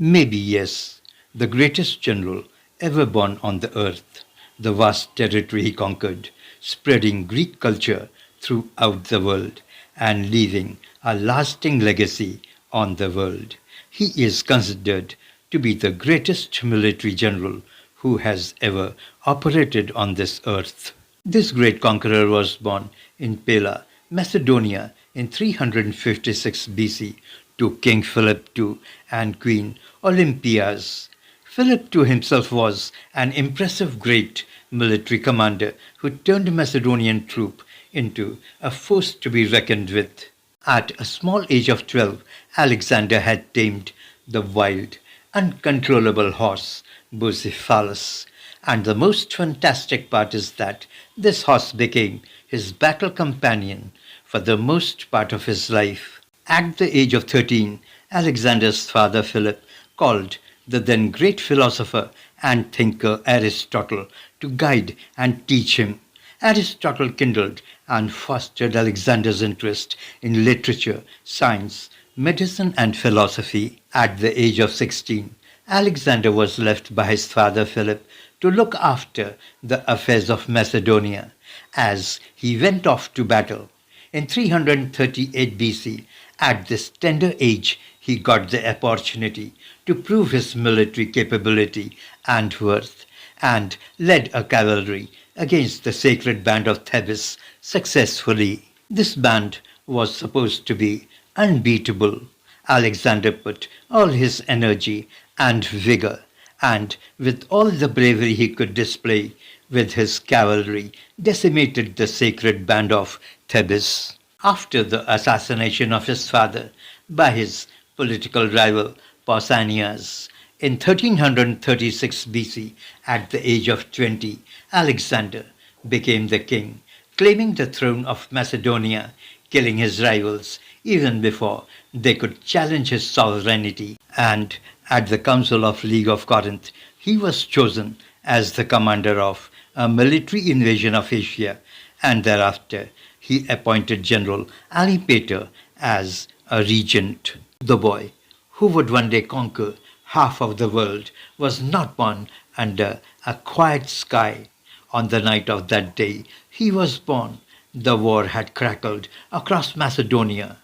Maybe yes, the greatest general ever born on the earth, the vast territory he conquered, spreading Greek culture throughout the world and leaving a lasting legacy on the world. He is considered to be the greatest military general who has ever operated on this earth. This great conqueror was born in Pella, Macedonia in 356 BC to King Philip II and Queen Olympias. Philip II himself was an impressive great military commander who turned Macedonian troop into a force to be reckoned with. At a small age of 12, Alexander had tamed the wild, uncontrollable horse Bucephalus, and the most fantastic part is that this horse became his battle companion for the most part of his life. At the age of 13, Alexander's father Philip called the then great philosopher and thinker Aristotle to guide and teach him. Aristotle kindled and fostered Alexander's interest in literature, science, medicine, and philosophy. At the age of 16, Alexander was left by his father Philip to look after the affairs of Macedonia as he went off to battle. In 338 BC, at this tender age, he got the opportunity to prove his military capability and worth, and led a cavalry against the sacred band of Thebes successfully. This band was supposed to be unbeatable. Alexander put all his energy and vigor, and with all the bravery he could display with his cavalry, decimated the sacred band of Thebes. After the assassination of his father by his political rival Pausanias in 1336 BC, at the age of 20, Alexander became the king, claiming the throne of Macedonia, killing his rivals even before they could challenge his sovereignty. And at the Council of League of Corinth, he was chosen as the commander of a military invasion of Asia, and thereafter he appointed General Antipater as a regent. The boy who would one day conquer half of the world was not born under a quiet sky. On the night of that day he was born, the war had crackled across Macedonia.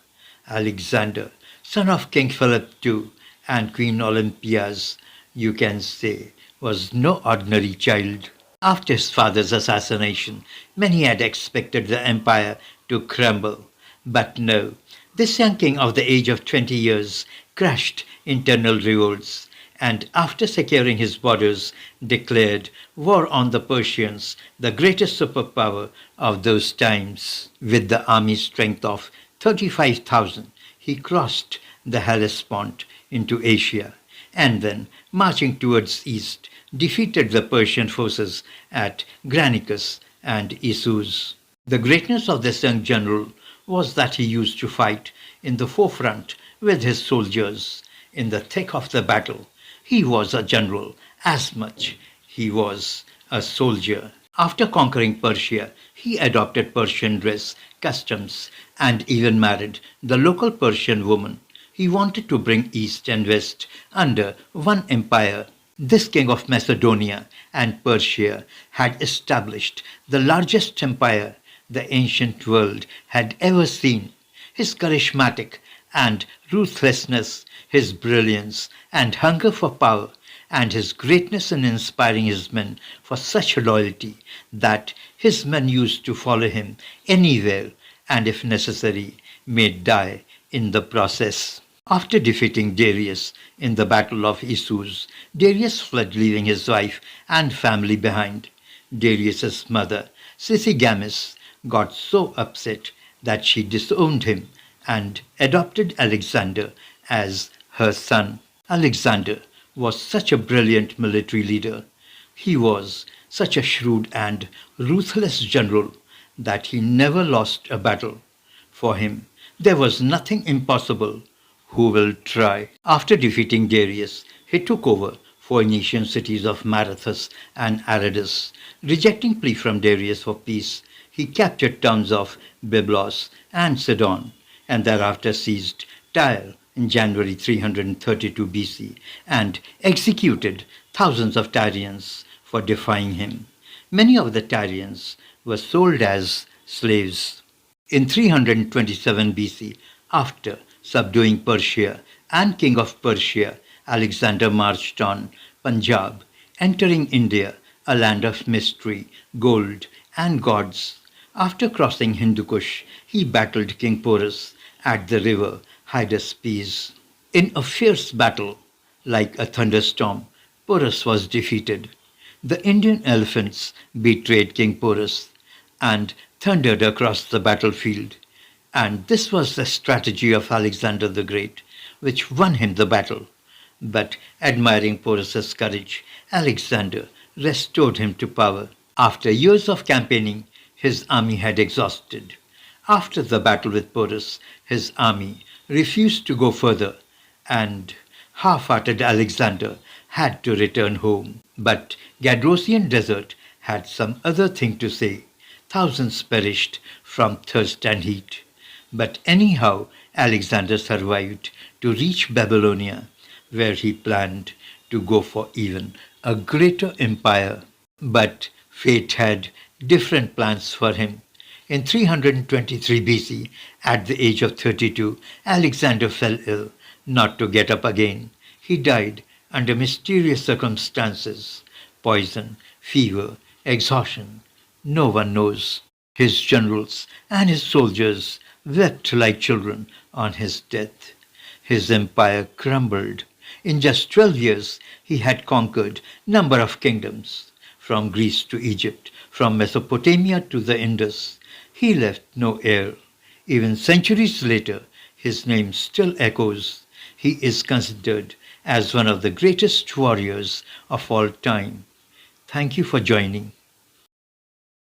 Alexander, son of King Philip II and Queen Olympias, you can say, was no ordinary child. After his father's assassination, many had expected the empire to crumble. But no, this young king of the age of 20 years crushed internal revolts, and after securing his borders, declared war on the Persians, the greatest superpower of those times. With the army strength of 35,000, he crossed the Hellespont into Asia, and then, marching towards east, defeated the Persian forces at Granicus and Issus. The greatness of this young general was that he used to fight in the forefront with his soldiers. In the thick of the battle, he was a general as much he was a soldier. After conquering Persia, he adopted Persian dress, customs, and even married the local Persian woman. He wanted to bring East and West under one empire. This king of Macedonia and Persia had established the largest empire the ancient world had ever seen. His charismatic and ruthlessness, his brilliance and hunger for power, and his greatness in inspiring his men for such loyalty that his men used to follow him anywhere and, if necessary, may die in the process. After defeating Darius in the Battle of Issus, Darius fled, leaving his wife and family behind. Darius's mother, Sisygamis, got so upset that she disowned him and adopted Alexander as her son. Alexander was such a brilliant military leader. He was such a shrewd and ruthless general that he never lost a battle. For him, there was nothing impossible. Who will try? After defeating Darius, he took over Phoenician cities of Marathus and Aradus. Rejecting plea from Darius for peace, he captured towns of Byblos and Sidon, and thereafter seized Tyre in January 332 BC and executed thousands of Tyrians for defying him. Many of the Tyrians were sold as slaves. In 327 BC, after subduing Persia and king of Persia, Alexander marched on Punjab, entering India, a land of mystery, gold, and gods. After crossing Hindu Kush, he battled King Porus at the river Hydaspes. In a fierce battle, like a thunderstorm, Porus was defeated. The Indian elephants betrayed King Porus and thundered across the battlefield. And this was the strategy of Alexander the Great, which won him the battle. But admiring Porus's courage, Alexander restored him to power. After years of campaigning, his army had exhausted. After the battle with Porus, his army refused to go further, and half-hearted Alexander had to return home. But Gadrosian Desert had some other thing to say. Thousands perished from thirst and heat. But anyhow, Alexander survived to reach Babylonia, where he planned to go for even a greater empire. But fate had different plans for him. In 323 BC, at the age of 32, Alexander fell ill, not to get up again. He died under mysterious circumstances: poison, fever, exhaustion. No one knows. His generals and his soldiers wept like children on his death. His empire crumbled. In just 12 years, he had conquered number of kingdoms, from Greece to Egypt, from Mesopotamia to the Indus. He left no heir. Even centuries later, his name still echoes. He is considered as one of the greatest warriors of all time. Thank you for joining.